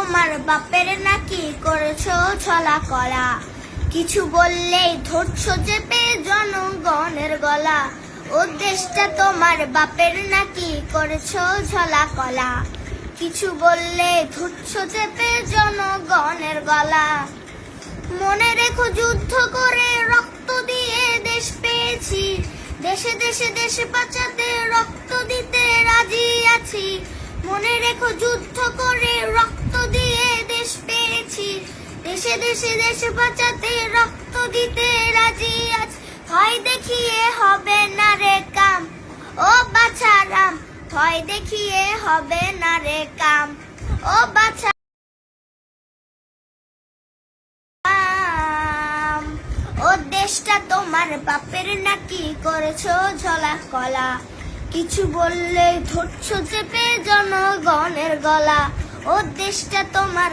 তোমার বাপের নাকি করেছো ছলা কলা, কিছু বললেই ধরছো চেপে জনগণের গলা। ও দেশটা তোমার বাপের নাকি করেছো ঝলা কলা, কিছু বললে ধরছো চেপে জনগণের গলা। মনে রেখো যুদ্ধ করে রক্ত দিয়ে দেশ পেয়েছি, দেশে দেশে দেশ বাঁচাতে রক্ত দিতে রাজি আছি। মনে রেখো যুদ্ধ করে রক্ত দিয়ে দেশ পেয়েছি, দেশে দেশে দেশ বাঁচাতে রক্ত দিতে রাজি আছি। ভয় দেখিয়ে হবে না রে কাম, ও বাছারাম, ভয় দেখিয়ে হবে না রে কাম, ও বাছা। ও দেশটা তোমার বাপের নাকি করেছো ঝলা কলা, কিছু বললে ধরছো চেপে জনগণের গলা। ও দেশটা তোমার